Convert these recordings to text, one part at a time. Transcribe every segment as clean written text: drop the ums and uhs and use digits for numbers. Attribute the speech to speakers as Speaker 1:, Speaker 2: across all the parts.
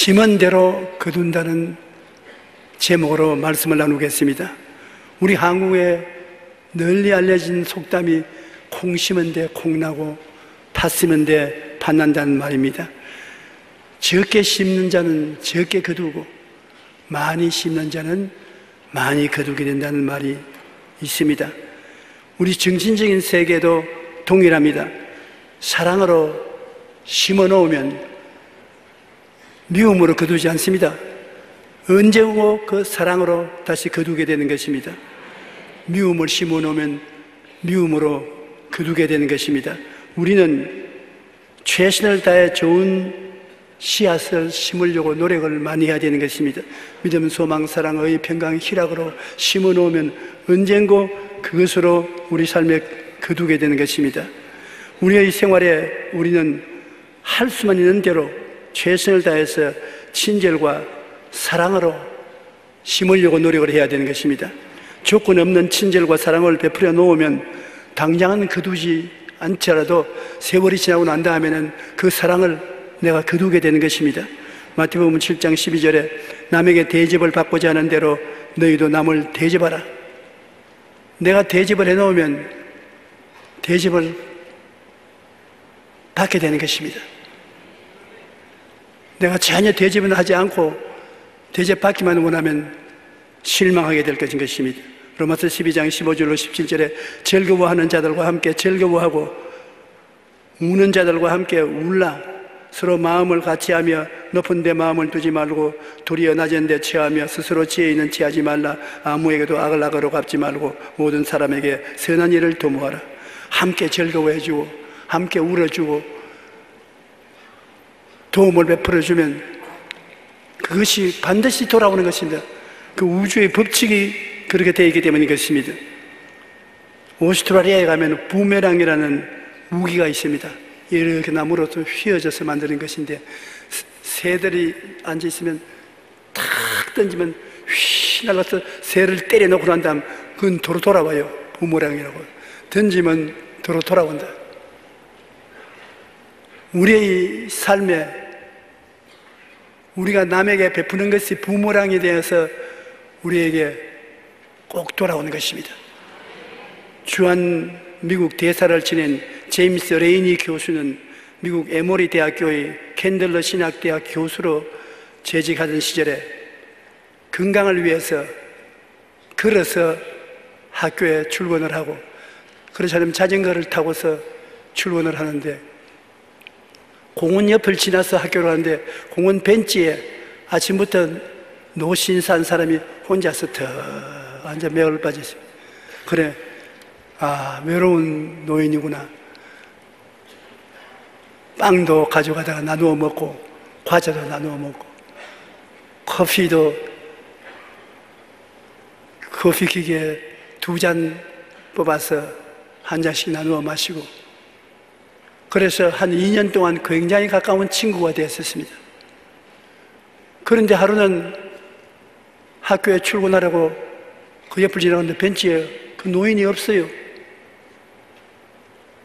Speaker 1: 심은 대로 거둔다는 제목으로 말씀을 나누겠습니다. 우리 한국에 널리 알려진 속담이 콩 심은 데 콩 나고 팥 심은 데 팥 난다는 말입니다. 적게 심는 자는 적게 거두고 많이 심는 자는 많이 거두게 된다는 말이 있습니다. 우리 정신적인 세계도 동일합니다. 사랑으로 심어 놓으면 미움으로 거두지 않습니다. 언제 오고 그 사랑으로 다시 거두게 되는 것입니다. 미움을 심어 놓으면 미움으로 거두게 되는 것입니다. 우리는 최선을 다해 좋은 씨앗을 심으려고 노력을 많이 해야 되는 것입니다. 믿음, 소망, 사랑, 의, 평강, 희락으로 심어 놓으면 언젠고 그것으로 우리 삶에 거두게 되는 것입니다. 우리의 생활에 우리는 할 수만 있는 대로 최선을 다해서 친절과 사랑으로 심으려고 노력을 해야 되는 것입니다. 조건 없는 친절과 사랑을 베풀어 놓으면 당장은 거두지 않더라도 세월이 지나고 난 다음에는 그 사랑을 내가 거두게 되는 것입니다. 마태복음 7장 12절에 남에게 대접을 받고자 하는 대로 너희도 남을 대접하라. 내가 대접을 해놓으면 대접을 받게 되는 것입니다. 내가 전혀 대접은 하지 않고 대접받기만 원하면 실망하게 될 것입니다. 로마서 12장 15절로 17절에 즐거워하는 자들과 함께 즐거워하고 우는 자들과 함께 울라. 서로 마음을 같이하며 높은 데 마음을 두지 말고 도리어 낮은 데 취하며 스스로 지혜 있는 취하지 말라. 아무에게도 악을 악으로 갚지 말고 모든 사람에게 선한 일을 도모하라. 함께 즐거워해주고 함께 울어주고 도움을 베풀어주면 그것이 반드시 돌아오는 것입니다. 그 우주의 법칙이 그렇게 되어 있기 때문인 것입니다. 오스트라리아에 가면 부메랑이라는 무기가 있습니다. 이렇게 나무로서 휘어져서 만드는 것인데 새들이 앉아있으면 탁 던지면 휘 날라서 새를 때려놓고 난 다음 그건 도로 돌아와요. 부메랑이라고. 던지면 도로 돌아온다. 우리의 삶에 우리가 남에게 베푸는 것이 부메랑이 되어서 우리에게 꼭 돌아오는 것입니다. 주한 미국 대사를 지낸 제임스 레이니 교수는 미국 에모리 대학교의 캔들러 신학대학 교수로 재직하던 시절에 건강을 위해서 걸어서 학교에 출근을 하고 그렇지 않으면 자전거를 타고서 출근을 하는데 공원 옆을 지나서 학교를 가는데 공원 벤치에 아침부터 노신산 사람이 혼자서 더 앉아 매월 빠졌어요. 그래, 아, 외로운 노인이구나. 빵도 가져가다가 나누어 먹고 과자도 나누어 먹고 커피도 커피 기계에 2잔 뽑아서 한 잔씩 나누어 마시고 그래서 한 2년 동안 굉장히 가까운 친구가 되었습니다. 그런데 하루는 학교에 출근하려고 그 옆을 지나가는데 벤치에 그 노인이 없어요.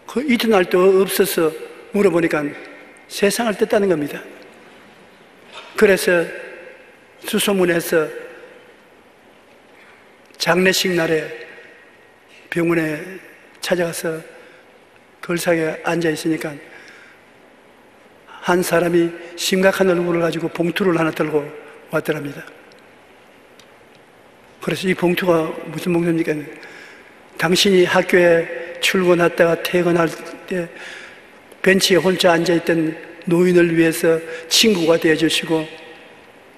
Speaker 1: 그 이튿날도 없어서 물어보니까 세상을 떴다는 겁니다. 그래서 수소문해서 장례식 날에 병원에 찾아가서 걸상에 앉아 있으니까 한 사람이 심각한 얼굴을 가지고 봉투를 하나 들고 왔더랍니다. 그래서 이 봉투가 무슨 봉투입니까? 당신이 학교에 출근했다가 퇴근할 때 벤치에 혼자 앉아있던 노인을 위해서 친구가 되어주시고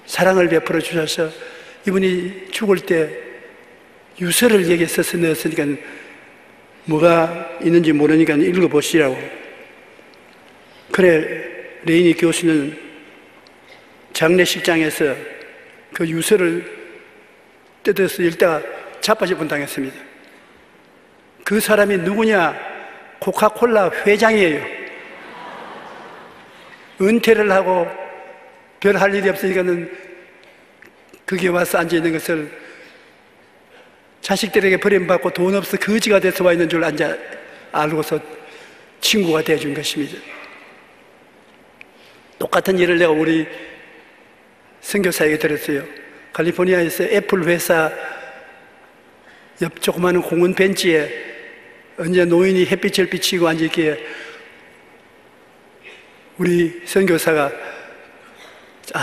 Speaker 1: 사랑을 베풀어 주셔서 이분이 죽을 때 유서를 여기에 써서 넣었으니까 뭐가 있는지 모르니까 읽어보시라고. 그래, 레이니 교수는 장례식장에서 그 유서를 뜯어서 읽다가 자빠질 뻔당했습니다. 그 사람이 누구냐? 코카콜라 회장이에요. 은퇴를 하고 별 할 일이 없으니까는 거기에 와서 앉아있는 것을 자식들에게 버림받고 돈 없어 거지가 돼서 와 있는 줄 알고서 친구가 되어준 것입니다. 똑같은 일을 내가 우리 선교사에게 들었어요. 캘리포니아에서 애플 회사 옆 조그마한 공원 벤치에 언제 노인이 햇빛을 비치고 앉아있기에 우리 선교사가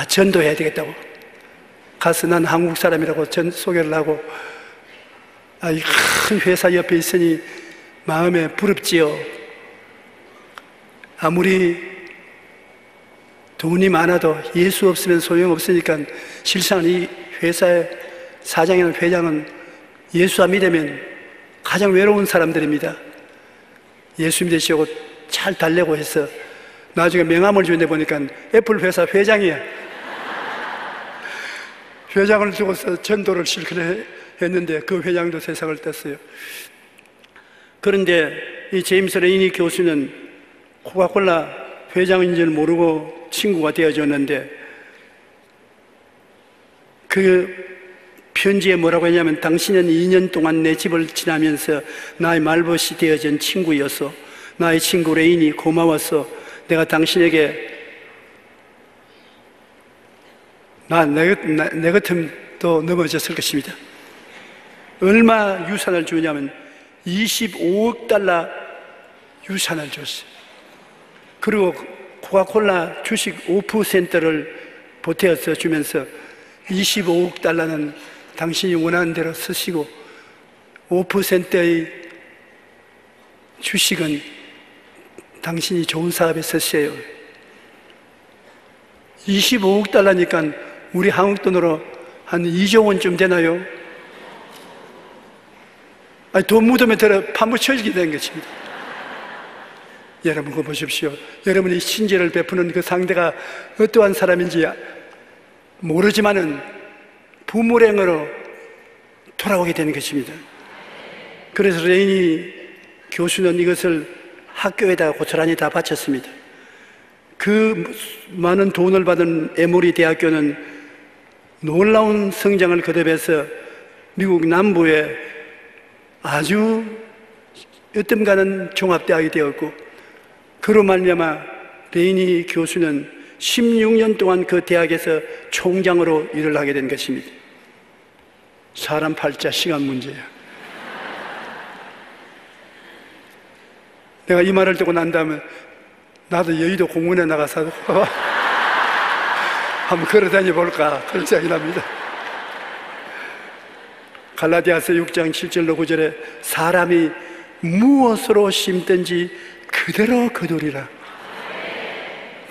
Speaker 1: 전도해야 되겠다고 가서 난 한국 사람이라고 소개를 하고 이 큰 회사 옆에 있으니 마음에 부럽지요. 아무리 돈이 많아도 예수 없으면 소용없으니까 실상 이 회사의 사장이나 회장은 예수 안 믿으면 가장 외로운 사람들입니다. 예수 믿으시고 잘 달래고 해서 나중에 명함을 주는데 보니까 애플 회사 회장이야. 회장을 주고서 전도를 실컷 했는데 그 회장도 세상을 떴어요. 그런데 이 제임스 레이니 교수는 코카콜라 회장인 줄 모르고 친구가 되어줬는데 그 편지에 뭐라고 했냐면 당신은 2년 동안 내 집을 지나면서 나의 말벗이 되어준 친구였어. 나의 친구 레인이 고마웠어. 내가 당신에게 내 같으면 또 넘어졌을 것입니다. 얼마 유산을 주냐면 25억 달러 유산을 줬어요. 그리고 코카콜라 주식 5%를 보태어서 주면서 25억 달러는 당신이 원하는 대로 쓰시고 5%의 주식은 당신이 좋은 사업에 쓰세요. 25억 달러니까 우리 한국 돈으로 한 2조 원쯤 되나요? 돈 묻으면 들어 파묻혀지게 된 것입니다. 여러분 그거 보십시오. 여러분이 신제를 베푸는 그 상대가 어떠한 사람인지 모르지만은 부물행으로 돌아오게 되는 것입니다. 그래서 레이니 교수는 이것을 학교에다가 고스란히 다 바쳤습니다. 그 많은 돈을 받은 에모리 대학교는 놀라운 성장을 거듭해서 미국 남부에 아주 으뜸가는 종합대학이 되었고, 그로 말미암아 레이니 교수는 16년 동안 그 대학에서 총장으로 일을 하게 된 것입니다. 사람 팔자 시간 문제야. 내가 이 말을 듣고 난 다음에 나도 여의도 공원에 나가서 한번 걸어다녀 볼까 그런 생각이 납니다. 갈라디아서 6장 7절로 9절에 사람이 무엇으로 심든지 그대로 거두리라.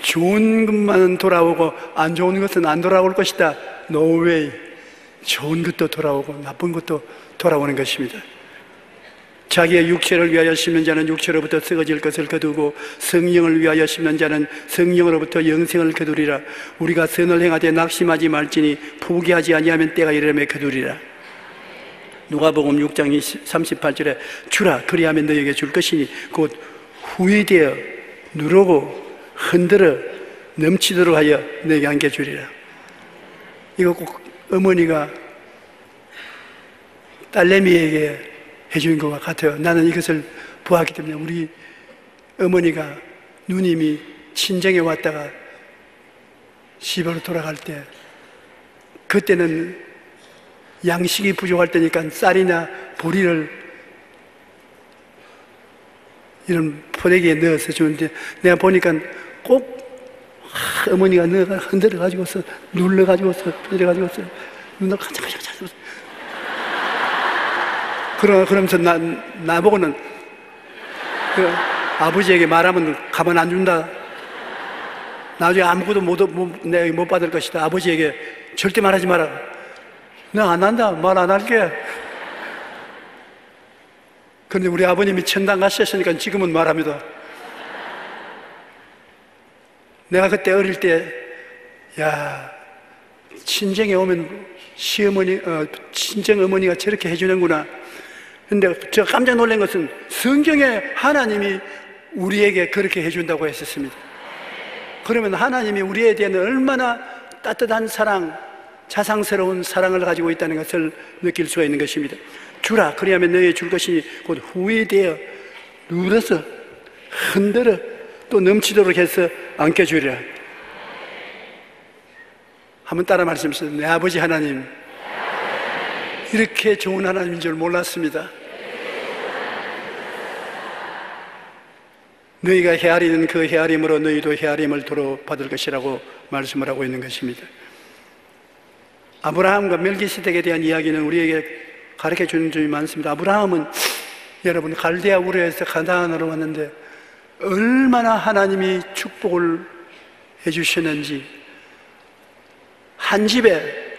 Speaker 1: 좋은 것만은 돌아오고 안 좋은 것은 안 돌아올 것이다. No way. 좋은 것도 돌아오고 나쁜 것도 돌아오는 것입니다. 자기의 육체를 위하여 심는 자는 육체로부터 썩어질 것을 거두고 성령을 위하여 심는 자는 성령으로부터 영생을 거두리라. 우리가 선을 행하되 낙심하지 말지니 포기하지 아니하면 때가 이르매 거두리라. 누가복음 6장 38절에 주라 그리하면 너에게 줄 것이니 곧 후회되어 누르고 흔들어 넘치도록 하여 너에게 안겨주리라. 이거 꼭 어머니가 딸내미에게 해주는 것과 같아요. 나는 이것을 보았기 때문에 우리 어머니가 누님이 친정에 왔다가 집으로 돌아갈 때 그때는 양식이 부족할 때니까 쌀이나 보리를 이런 포대기에 넣어서 주는데 내가 보니까 꼭 어머니가 넣어가 흔들어가지고서 눌러가지고서 흔들어가지고서 눈을 칸짝칸짝 그러면서 나보고는 그 아버지에게 말하면 가만 안 준다. 나중에 아무것도 내가 못 받을 것이다. 아버지에게 절대 말하지 마라. 나 안 한다. 말 안 할게. 그런데 우리 아버님이 천당 가셨으니까 지금은 말합니다. 내가 그때 어릴 때, 친정에 오면 친정 어머니가 저렇게 해주는구나. 근데 제가 깜짝 놀란 것은 성경에 하나님이 우리에게 그렇게 해준다고 했었습니다. 그러면 하나님이 우리에 대한 얼마나 따뜻한 사랑, 자상스러운 사랑을 가지고 있다는 것을 느낄 수가 있는 것입니다. 주라 그리하면 너희에 줄 것이니 곧 후회되어 눌러서 흔들어 또 넘치도록 해서 안겨주리라. 한번 따라 말씀하세요. 내 아버지 하나님, 이렇게 좋은 하나님인 줄 몰랐습니다. 너희가 헤아리는 그 헤아림으로 너희도 헤아림을 도로 받을 것이라고 말씀을 하고 있는 것입니다. 아브라함과 멜기세덱에 대한 이야기는 우리에게 가르쳐 주는 점이 많습니다. 아브라함은 여러분 갈대아 우르에서 가나안으로 왔는데 얼마나 하나님이 축복을 해주셨는지, 한 집에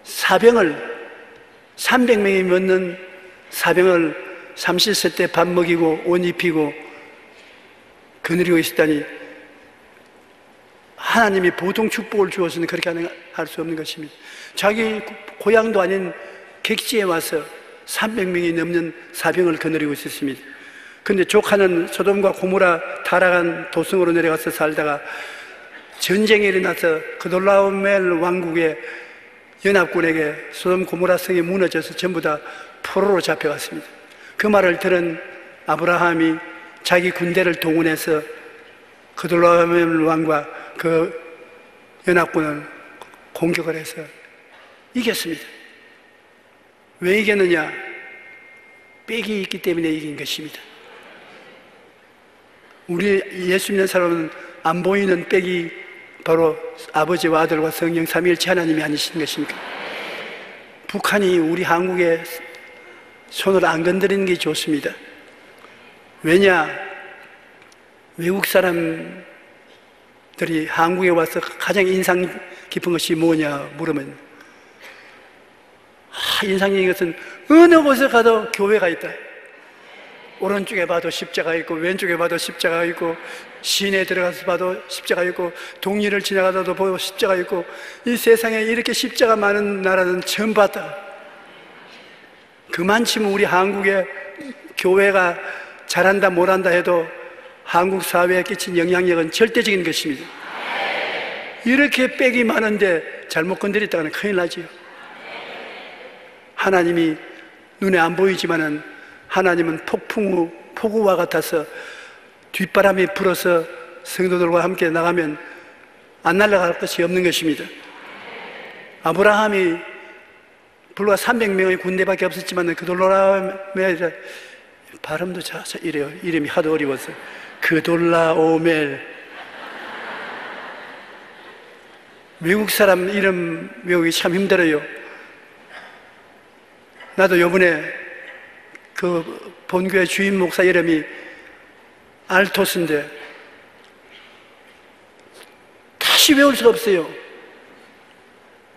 Speaker 1: 사병을 300명이 넘는 사병을 30세 때 밥 먹이고 옷 입히고 거느리고 있었다니, 하나님이 보통 축복을 주어서는 그렇게 할 수 없는 것입니다. 자기 고향도 아닌 객지에 와서 300명이 넘는 사병을 거느리고 있었습니다. 그런데 조카는 소돔과 고모라 타락한 도성으로 내려가서 살다가 전쟁이 일어나서 그돌라오멜 왕국의 연합군에게 소돔 고모라 성이 무너져서 전부 다 포로로 잡혀갔습니다. 그 말을 들은 아브라함이 자기 군대를 동원해서 그돌라오멜 왕과 그 연합군을 공격을 해서 이겼습니다. 왜 이겼느냐? 빽이 있기 때문에 이긴 것입니다. 우리 예수 믿는 사람은 안 보이는 빽이 바로 아버지와 아들과 성령 삼위일체 하나님이 아니신 것입니까? 북한이 우리 한국에 손을 안 건드리는 게 좋습니다. 왜냐? 외국 사람들이 한국에 와서 가장 인상 깊은 것이 뭐냐 물으면, 인상적인 것은 어느 곳에 가도 교회가 있다. 오른쪽에 봐도 십자가 있고 왼쪽에 봐도 십자가 있고, 시내에 들어가서 봐도 십자가 있고, 동리를 지나가다도 보고 십자가 있고, 이 세상에 이렇게 십자가 많은 나라는 처음 봤다. 그만치면 우리 한국의 교회가 잘한다 못한다 해도 한국 사회에 끼친 영향력은 절대적인 것입니다. 이렇게 빽이 많은데 잘못 건드렸다가는 큰일 나지요. 하나님이 눈에 안 보이지만은 하나님은 폭우와 같아서 뒷바람이 불어서 성도들과 함께 나가면 안 날아갈 것이 없는 것입니다. 아브라함이 불과 300명의 군대밖에 없었지만 그돌라오멜, 발음도 이래요. 이름이 하도 어려워서 그돌라오멜. 외국 사람 이름 외우기 참 힘들어요. 나도 요번에 그 본교회 주임 목사 이름이 알토스인데 다시 외울 수가 없어요.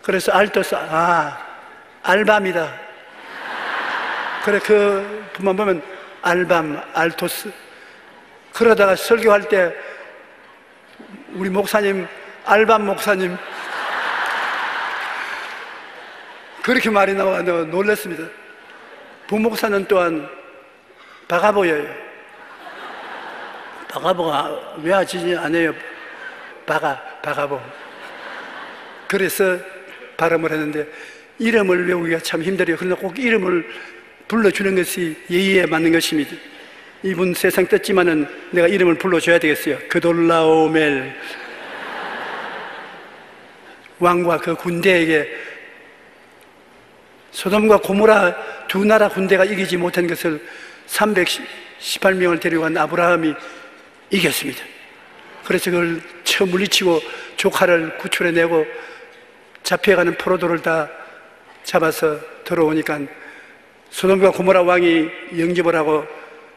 Speaker 1: 그래서 알토스, 알밤이다. 그래, 그 분만 보면 알밤, 알토스. 그러다가 설교할 때 우리 목사님, 알밤 목사님 그렇게 말이 나와 놀랐습니다. 부목사는 또한 바가보예요. 바가보가 왜 하지 않아요? 바가보. 그래서 발음을 했는데 이름을 외우기가 참 힘들어요. 그러나 꼭 이름을 불러주는 것이 예의에 맞는 것입니다. 이분 세상 떴지만은 내가 이름을 불러줘야 되겠어요. 그돌라오멜 왕과 그 군대에게 소돔과 고모라 두 나라 군대가 이기지 못한 것을 318명을 데리고 간 아브라함이 이겼습니다. 그래서 그걸 쳐 물리치고 조카를 구출해내고 잡혀가는 포로들을 다 잡아서 들어오니까 소돔과 고모라 왕이 영접을 하고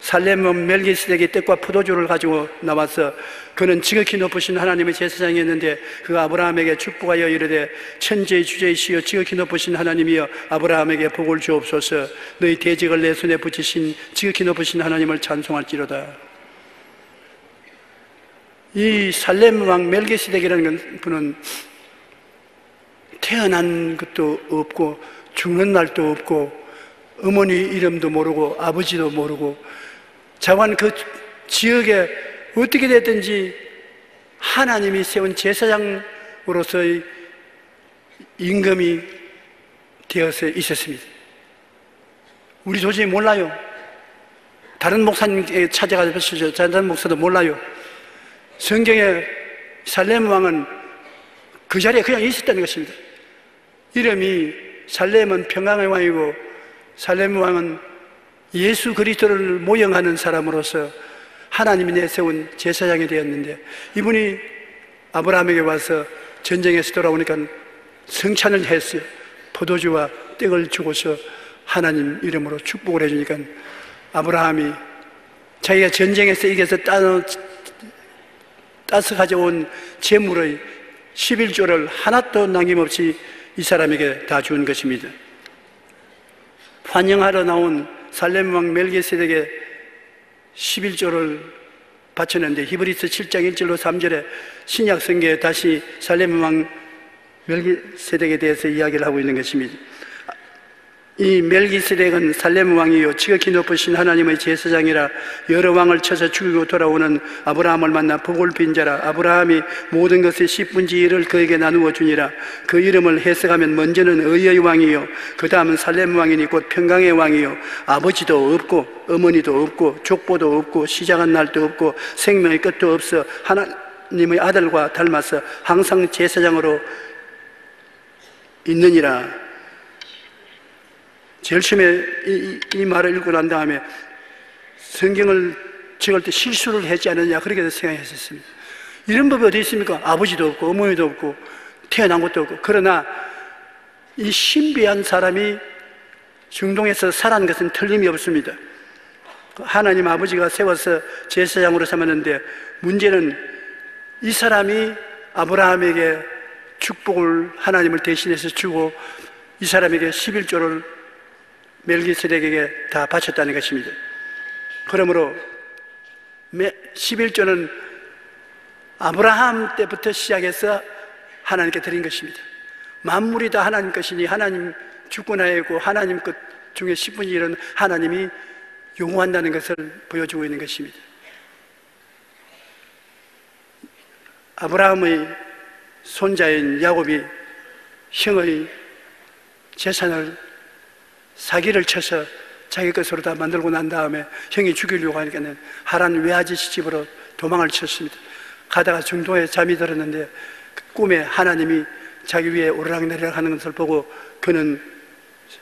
Speaker 1: 살렘은 멜기세덱의 떡과 포도주를 가지고 나와서 그는 지극히 높으신 하나님의 제사장이었는데 그 아브라함에게 축복하여 이르되 천지의 주제이시여 지극히 높으신 하나님이여 아브라함에게 복을 주옵소서. 너희 대적을 내 손에 붙이신 지극히 높으신 하나님을 찬송할지로다. 이 살렘 왕 멜기세덱이라는 분은 태어난 것도 없고 죽는 날도 없고 어머니 이름도 모르고 아버지도 모르고 자관 그 지역에 어떻게 됐든지 하나님이 세운 제사장으로서의 임금이 되어서 있었습니다. 우리 도저히 몰라요. 다른 목사님께 찾아가서 보시죠. 다른 목사도 몰라요. 성경에 살렘 왕은 그 자리에 그냥 있었다는 것입니다. 이름이 살렘은 평강의 왕이고 살렘 왕은 예수 그리스도를 모형하는 사람으로서 하나님이 내세운 제사장이 되었는데, 이분이 아브라함에게 와서 전쟁에서 돌아오니까 성찬을 했어요. 포도주와 떡을 주고서 하나님 이름으로 축복을 해주니까 아브라함이 자기가 전쟁에서 이겨서 따서 가져온 재물의 11조를 하나도 남김없이 이 사람에게 다 준 것입니다. 환영하러 나온 살렘 왕 멜기세덱에게 11조를 바쳤는데, 히브리서 7장 1절로 3절에 신약 성경에 다시 살렘 왕 멜기세덱에 대해서 이야기를 하고 있는 것입니다. 이 멜기세덱은 살렘 왕이요 지극히 높으신 하나님의 제사장이라 여러 왕을 쳐서 죽이고 돌아오는 아브라함을 만나 복을 빈 자라. 아브라함이 모든 것의 10분의 1을 그에게 나누어 주니라. 그 이름을 해석하면 먼저는 의의 왕이요 그 다음은 살렘 왕이니 곧 평강의 왕이요 아버지도 없고 어머니도 없고 족보도 없고 시작한 날도 없고 생명의 끝도 없어 하나님의 아들과 닮아서 항상 제사장으로 있느니라. 제일 처음에 이 말을 읽고 난 다음에 성경을 적을 때 실수를 했지 않느냐 그렇게 생각했었습니다. 이런 법이 어디 있습니까? 아버지도 없고 어머니도 없고 태어난 것도 없고. 그러나 이 신비한 사람이 중동에서 살아난 것은 틀림이 없습니다. 하나님 아버지가 세워서 제사장으로 삼았는데, 문제는 이 사람이 아브라함에게 축복을 하나님을 대신해서 주고 이 사람에게 11조를 멜기세덱에게 다 바쳤다는 것입니다. 그러므로 11조는 아브라함 때부터 시작해서 하나님께 드린 것입니다. 만물이 다 하나님 것이니 하나님 주권하에고 하나님 것 중에 10분의 1은 하나님이 용호한다는 것을 보여주고 있는 것입니다. 아브라함의 손자인 야곱이 형의 재산을 사기를 쳐서 자기 것으로 다 만들고 난 다음에 형이 죽이려고 하니까 하란 외아저씨 집으로 도망을 쳤습니다. 가다가 중도에 잠이 들었는데 꿈에 하나님이 자기 위에 오르락내리락 하는 것을 보고 그는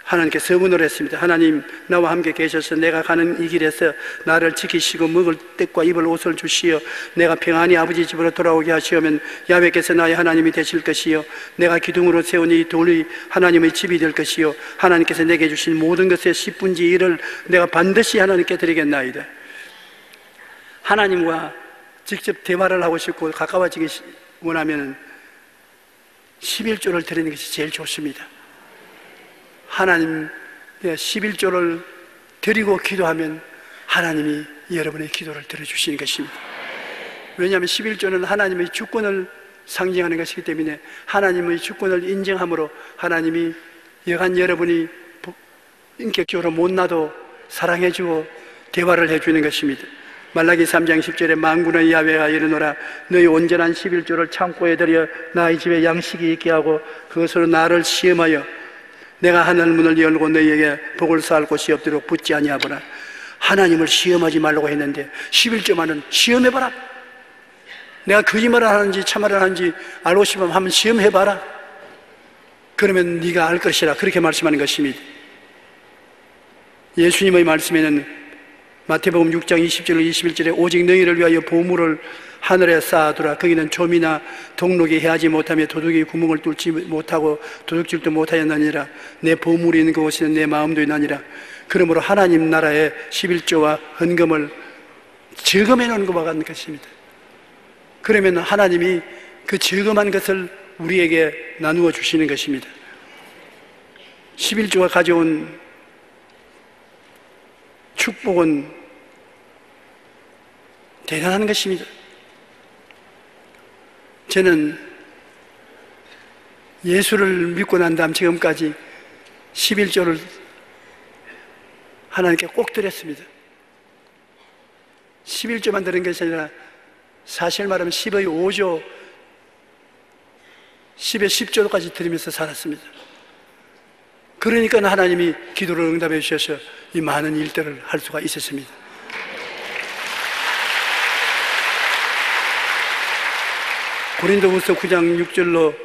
Speaker 1: 하나님께 서문을 했습니다. 하나님, 나와 함께 계셔서 내가 가는 이 길에서 나를 지키시고 먹을 떡과 입을 옷을 주시어 내가 평안히 아버지 집으로 돌아오게 하시오면 야훼께서 나의 하나님이 되실 것이요 내가 기둥으로 세운 이 돌이 하나님의 집이 될 것이요 하나님께서 내게 주신 모든 것의 10분의 1을 내가 반드시 하나님께 드리겠나이다. 하나님과 직접 대화를 하고 싶고 가까워지기 원하면 11조를 드리는 것이 제일 좋습니다. 하나님의 11조를 드리고 기도하면 하나님이 여러분의 기도를 들어주시는 것입니다. 왜냐하면 11조는 하나님의 주권을 상징하는 것이기 때문에 하나님의 주권을 인정함으로 하나님이 여간 여러분이 인격적으로 못나도 사랑해주고 대화를 해주는 것입니다. 말라기 3장 10절에 만군의 야훼가 이르노라 너희 온전한 11조를 창고에 들여 나의 집에 양식이 있게 하고 그것으로 나를 시험하여 내가 하늘문을 열고 너희에게 복을 쌓을 곳이 없도록 붙지 아니하거나. 하나님을 시험하지 말라고 했는데 11조만은 시험해봐라. 내가 거짓말을 하는지 참말을 하는지 알고 싶으면 한번 시험해봐라. 그러면 네가 알 것이라 그렇게 말씀하는 것입니다. 예수님의 말씀에는 마태복음 6장 20절 21절에 오직 너희를 위하여 보물을 하늘에 쌓아두라. 거기는 좀이나 동록이 해하지 못하며 도둑이 구멍을 뚫지 못하고 도둑질도 못하였느니라. 내 보물이 있는 그곳에는 내 마음도 있느니라. 그러므로 하나님 나라의 11조와 헌금을 저금해 놓은 것과 같은 것입니다. 그러면 하나님이 그 저금한 것을 우리에게 나누어 주시는 것입니다. 11조가 가져온 축복은 대단한 것입니다. 저는 예수를 믿고 난 다음 지금까지 11조를 하나님께 꼭 드렸습니다. 11조만 드린 것이 아니라 사실 말하면 10의 5조, 10의 10조까지 드리면서 살았습니다. 그러니까 하나님이 기도를 응답해 주셔서 이 많은 일들을 할 수가 있었습니다. 고린도후서 9장 6절로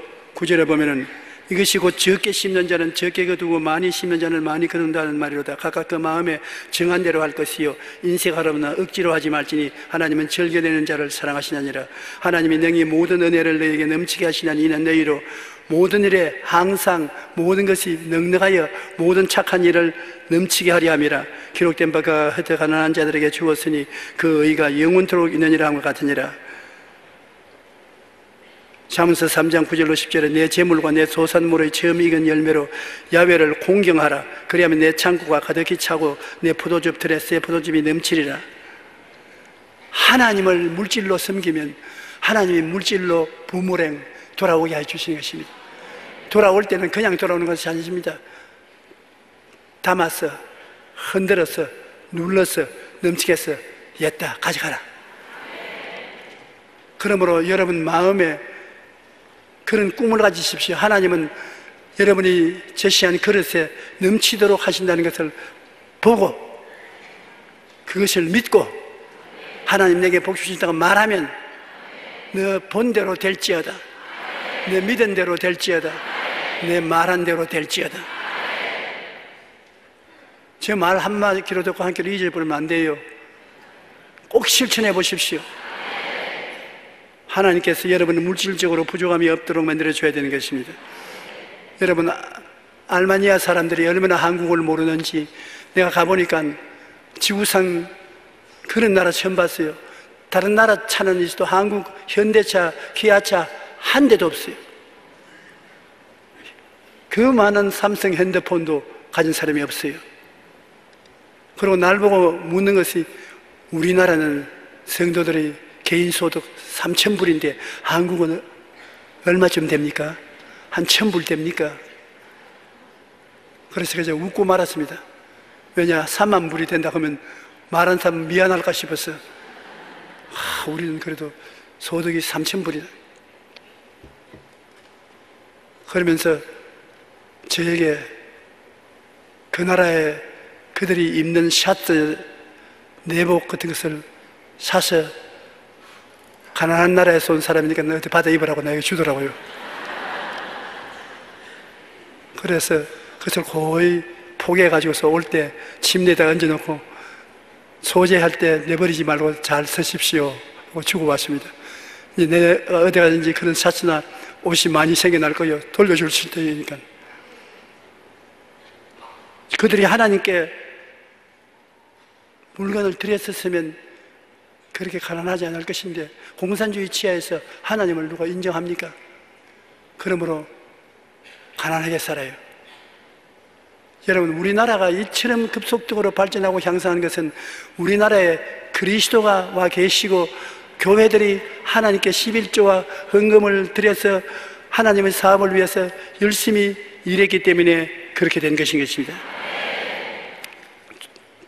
Speaker 1: 9절에 보면은 이것이 곧 적게 심는 자는 적게 거두고 많이 심는 자는 많이 거둔다는 말이로다. 각각 그 마음에 정한 대로 할 것이요 인색하려거나 억지로 하지 말지니 하나님은 즐겨내는 자를 사랑하시느니라. 하나님이 능히 모든 은혜를 너에게 넘치게 하시나니 이는 너희로 모든 일에 항상 모든 것이 넉넉하여 모든 착한 일을 넘치게 하려 함이라. 기록된 바가 흩어 가난한 자들에게 주었으니 그 의가 영원토록 있느니라 함과 같으니라. 잠언서 3장 9절로 10절에 내 재물과 내 소산물의 처음 익은 열매로 야훼를 공경하라. 그리하면 내 창고가 가득히 차고 내 포도즙 틀에 새 포도즙이 넘치리라. 하나님을 물질로 섬기면 하나님이 물질로 부모랭 돌아오게 해주시는 것입니다. 돌아올 때는 그냥 돌아오는 것이 아니십니다. 담아서 흔들어서 눌러서 넘치게 해서 옛다 가져가라. 그러므로 여러분 마음에 그런 꿈을 가지십시오. 하나님은 여러분이 제시한 그릇에 넘치도록 하신다는 것을 보고 그것을 믿고 하나님 내게 복 주신다고 말하면 너 본대로 될지어다. 내 믿은 대로 될지어다. 내 말한 대로 될지어다. 제 말 한마디 귀로 듣고 한 귀로 잊어버리면 안 돼요. 꼭 실천해 보십시오. 하나님께서 여러분을 물질적으로 부족함이 없도록 만들어줘야 되는 것입니다. 여러분, 알마니아 사람들이 얼마나 한국을 모르는지 내가 가보니까 지구상 그런 나라 처음 봤어요. 다른 나라 차는 있어도 한국 현대차, 기아차 한 대도 없어요. 그 많은 삼성 핸드폰도 가진 사람이 없어요. 그리고 날 보고 묻는 것이 우리나라는 성도들의 개인소득 3,000불인데 한국은 얼마쯤 됩니까? 한 1,000불 됩니까? 그래서 제가 웃고 말았습니다. 왜냐, 3만 불이 된다 하면 말한 사람 미안할까 싶어서 우리는 그래도 소득이 3,000불이다. 그러면서 저에게 그 나라에 그들이 입는 샤츠, 내복 같은 것을 사서 가난한 나라에서 온 사람이니까 너한테 받아 입으라고 나에게 주더라고요. 그래서 그것을 거의 포개해가지고서 올 때 침대에다 얹어놓고 소재할 때 내버리지 말고 잘 쓰십시오 하고 주고 왔습니다. 이제 내 어디 가든지 그런 샤츠나 옷이 많이 생겨날 거예요. 돌려줄 테니까. 그들이 하나님께 물건을 드렸었으면 그렇게 가난하지 않을 것인데 공산주의 치하에서 하나님을 누가 인정합니까? 그러므로 가난하게 살아요. 여러분, 우리나라가 이처럼 급속도로 발전하고 향상하는 것은 우리나라에 그리스도가 와 계시고 교회들이 하나님께 11조와 헌금을 드려서 하나님의 사업을 위해서 열심히 일했기 때문에 그렇게 된 것인 것입니다.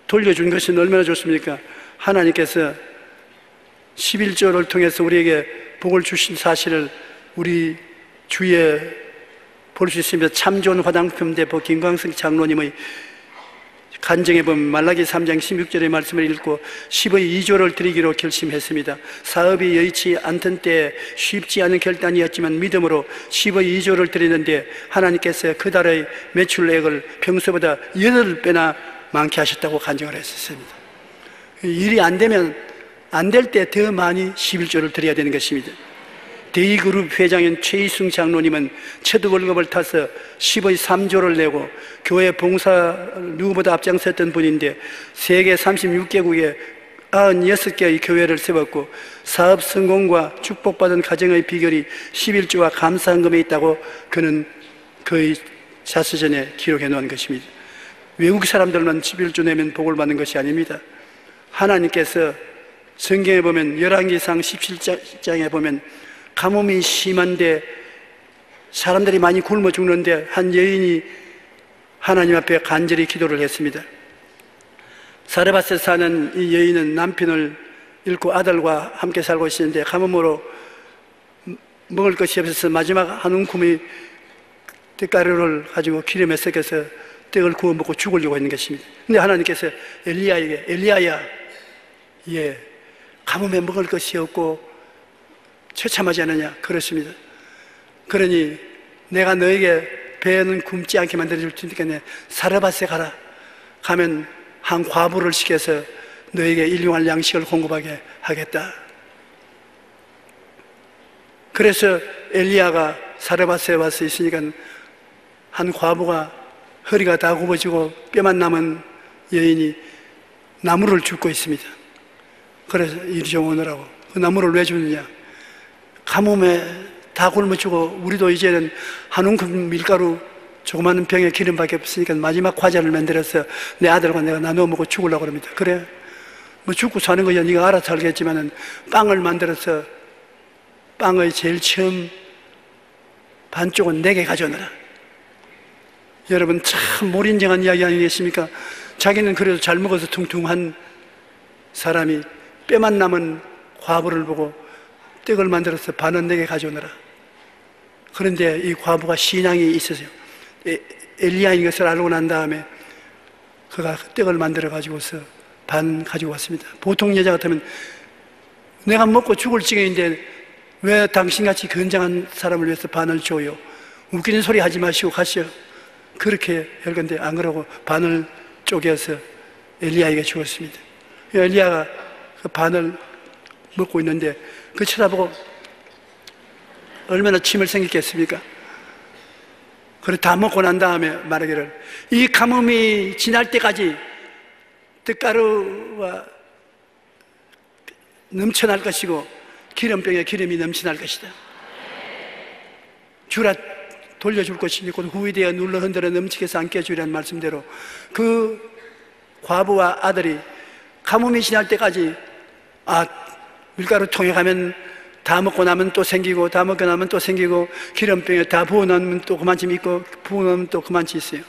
Speaker 1: 돌려준 것은 얼마나 좋습니까? 하나님께서 11조를 통해서 우리에게 복을 주신 사실을 우리 주위에 볼 수 있습니다. 참 좋은 화장품 대표 김광석 장로님의 간증해 보면 말라기 3장 16절의 말씀을 읽고 10의 2조를 드리기로 결심했습니다. 사업이 여의치 않던 때에 쉽지 않은 결단이었지만 믿음으로 10의 2조를 드리는데 하나님께서 그 달의 매출액을 평소보다 8배나 많게 하셨다고 간증을 했었습니다. 일이 안 되면 안 될 때 더 많이 11조를 드려야 되는 것입니다. 대이그룹 회장인 최희승 장로님은 첫 월급을 타서 10의 3조를 내고 교회 봉사 누구보다 앞장섰던 분인데 세계 36개국에 96개의 교회를 세웠고 사업 성공과 축복받은 가정의 비결이 11조와 감사헌금에 있다고 그는 그의 자서전에 기록해 놓은 것입니다. 외국 사람들만 11조 내면 복을 받는 것이 아닙니다. 하나님께서 성경에 보면 열왕기상 17장에 보면 가뭄이 심한데 사람들이 많이 굶어 죽는데 한 여인이 하나님 앞에 간절히 기도를 했습니다. 사르밧에 사는 이 여인은 남편을 잃고 아들과 함께 살고 있었는데 가뭄으로 먹을 것이 없어서 마지막 한 움큼의 떡가루를 가지고 기름에 섞여서 떡을 구워 먹고 죽으려고 했는 것입니다. 근데 하나님께서 엘리야에게 엘리야야, 가뭄에 먹을 것이 없고 처참하지 않느냐? 그렇습니다. 그러니 내가 너에게 배는 굶지 않게 만들어줄 테니까 사르밧에 가라. 가면 한 과부를 시켜서 너에게 일용할 양식을 공급하게 하겠다. 그래서 엘리야가 사르밧에 와서 있으니까 한 과부가 허리가 다 굽어지고 뼈만 남은 여인이 나무를 줍고 있습니다. 그래서 이리 좀 오느라고. 그 나무를 왜 주느냐? 가뭄에 다 굶어 죽어. 우리도 이제는 한 움큼 밀가루 조그마한 병에 기름밖에 없으니까 마지막 과자를 만들어서 내 아들과 내가 나누어 먹고 죽으려고 합니다. 그래, 뭐 죽고 사는 거야 네가 알아서 알겠지만은 빵을 만들어서 빵의 제일 처음 반쪽은 내게 가져오너라. 여러분 참 몰인정한 이야기 아니겠습니까? 자기는 그래도 잘 먹어서 퉁퉁한 사람이 뼈만 남은 과부를 보고 떡을 만들어서 반은 내게 가져오너라. 그런데 이 과부가 신앙이 있어서요, 엘리야인 것을 알고 난 다음에 그가 떡을 만들어 가지고서 반 가지고 왔습니다. 보통 여자 같으면 내가 먹고 죽을 지경인데 왜 당신같이 건장한 사람을 위해서 반을 줘요? 웃기는 소리 하지 마시고 가시오. 그렇게 할 건데 안 그러고 반을 쪼개서 엘리야에게 주었습니다. 엘리야가 그 반을 먹고 있는데 그 쳐다보고 얼마나 침을 생겼겠습니까? 그래 다 먹고 난 다음에 말하기를, 이 가뭄이 지날 때까지 떡가루와 넘쳐날 것이고 기름병에 기름이 넘쳐날 것이다. 주라 돌려줄 것이니 곧 후이되어 눌러 흔들어 넘치게 해서 안게 주리라는 말씀대로 그 과부와 아들이 가뭄이 지날 때까지, 밀가루 통에 가면 다 먹고 나면 또 생기고, 다 먹고 나면 또 생기고, 기름병에 다 부어놓으면 또 그만치 있고, 부어놓으면 또 그만치 있어요.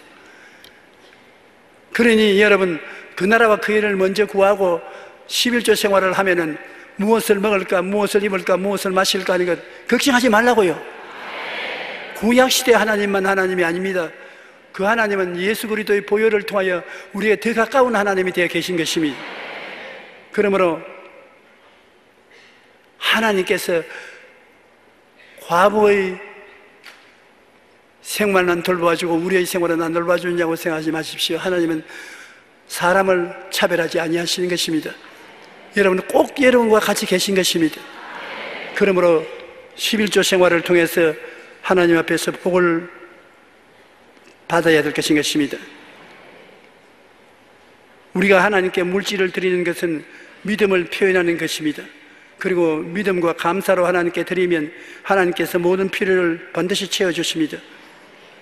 Speaker 1: 그러니 여러분, 그 나라와 그 일을 먼저 구하고 11조 생활을 하면은 무엇을 먹을까, 무엇을 입을까, 무엇을 마실까 하는 것 걱정하지 말라고요. 구약시대 하나님만 하나님이 아닙니다. 그 하나님은 예수 그리스도의 보혈을 통하여 우리에게 더 가까운 하나님이 되어 계신 것입니다. 그러므로 하나님께서 과부의 생활만 돌봐주고 우리의 생활은 안 돌봐주냐고 생각하지 마십시오. 하나님은 사람을 차별하지 아니하시는 것입니다. 여러분은 꼭 여러분과 같이 계신 것입니다. 그러므로 11조 생활을 통해서 하나님 앞에서 복을 받아야 될 것인 것입니다. 우리가 하나님께 물질을 드리는 것은 믿음을 표현하는 것입니다. 그리고 믿음과 감사로 하나님께 드리면 하나님께서 모든 필요를 반드시 채워주십니다.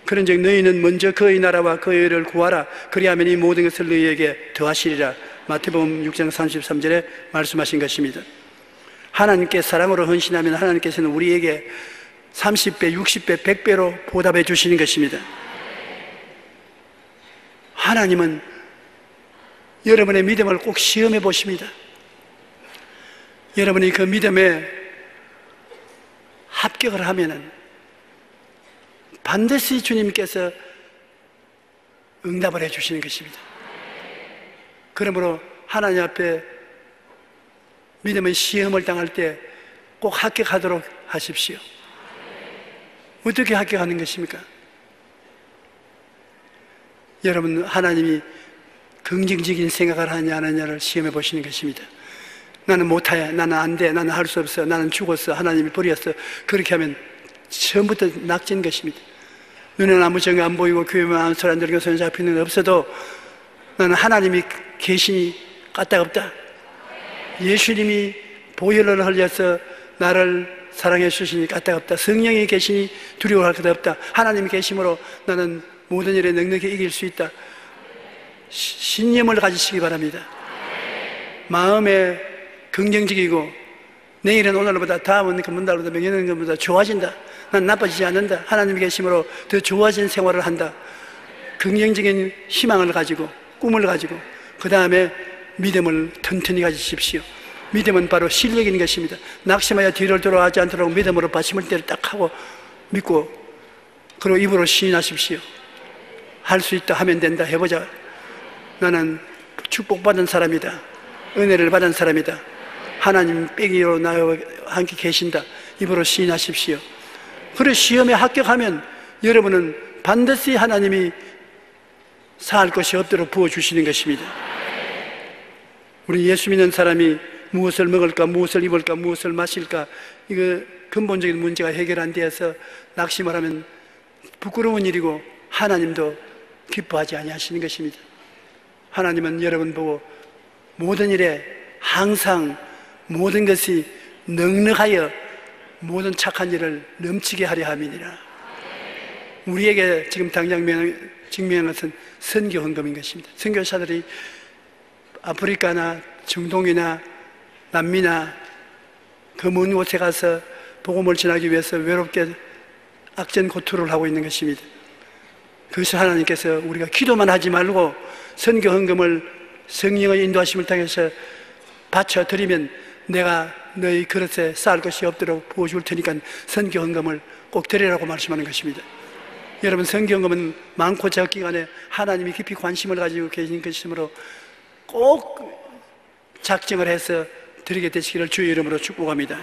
Speaker 1: 그런즉 너희는 먼저 그의 나라와 그의 의를 구하라. 그리하면 이 모든 것을 너희에게 더하시리라. 마태복음 6장 33절에 말씀하신 것입니다. 하나님께 사랑으로 헌신하면 하나님께서는 우리에게 30배, 60배, 100배로 보답해 주시는 것입니다. 하나님은 여러분의 믿음을 꼭 시험해 보십니다. 여러분이 그 믿음에 합격을 하면은 반드시 주님께서 응답을 해 주시는 것입니다. 그러므로 하나님 앞에 믿음의 시험을 당할 때 꼭 합격하도록 하십시오. 어떻게 합격하는 것입니까? 여러분, 하나님이 긍정적인 생각을 하느냐 안 하느냐를 시험해 보시는 것입니다. 나는 못해, 나는 안 돼, 나는 할 수 없어, 나는 죽었어, 하나님이 버렸어. 그렇게 하면 처음부터 낙진 것입니다. 눈에는 아무 정이 안 보이고 귀에는 아무 소리 안 들리고 손에 잡히는 건 없어도 나는 하나님이 계시니 까딱없다. 예수님이 보혈을 흘려서 나를 사랑해 주시니 까딱없다. 성령이 계시니 두려워할 것 없다. 하나님이 계심으로 나는 모든 일에 넉넉히 이길 수 있다. 신념을 가지시기 바랍니다. 마음에 긍정적이고 내일은 오늘보다, 다음은 금년보다, 명예는 금보다 좋아진다. 난 나빠지지 않는다. 하나님이 계심으로 더 좋아진 생활을 한다. 긍정적인 희망을 가지고 꿈을 가지고 그 다음에 믿음을 튼튼히 가지십시오. 믿음은 바로 실력인 것입니다. 낙심하여 뒤를 돌아가지 않도록 믿음으로 받침을 때를 딱 하고 믿고, 그리고 입으로 시인하십시오. 할 수 있다, 하면 된다, 해보자. 나는 축복받은 사람이다. 은혜를 받은 사람이다. 하나님 빼기로 나와 함께 계신다. 입으로 시인하십시오. 그래 시험에 합격하면 여러분은 반드시 하나님이 살 것이 없도록 부어주시는 것입니다. 우리 예수 믿는 사람이 무엇을 먹을까, 무엇을 입을까, 무엇을 마실까, 이거 근본적인 문제가 해결 안 되어서 낙심을 하면 부끄러운 일이고 하나님도 기뻐하지 아니하시는 것입니다. 하나님은 여러분 보고 모든 일에 항상 모든 것이 넉넉하여 모든 착한 일을 넘치게 하려 함이니라. 우리에게 지금 당장 증명한 것은 선교 헌금인 것입니다. 선교사들이 아프리카나 중동이나 남미나 그 먼 곳에 가서 복음을 전하기 위해서 외롭게 악전고투를 하고 있는 것입니다. 그래서 하나님께서 우리가 기도만 하지 말고 선교 헌금을 성령의 인도하심을 통해서 바쳐드리면 내가 너희 그릇에 쌓을 것이 없도록 부어줄 테니까 선교 헌금을 꼭 드리라고 말씀하는 것입니다. 여러분, 선교 헌금은 많고 적기 간에 하나님이 깊이 관심을 가지고 계신 것이므로 꼭 작정을 해서 드리게 되시기를 주의 이름으로 축복합니다.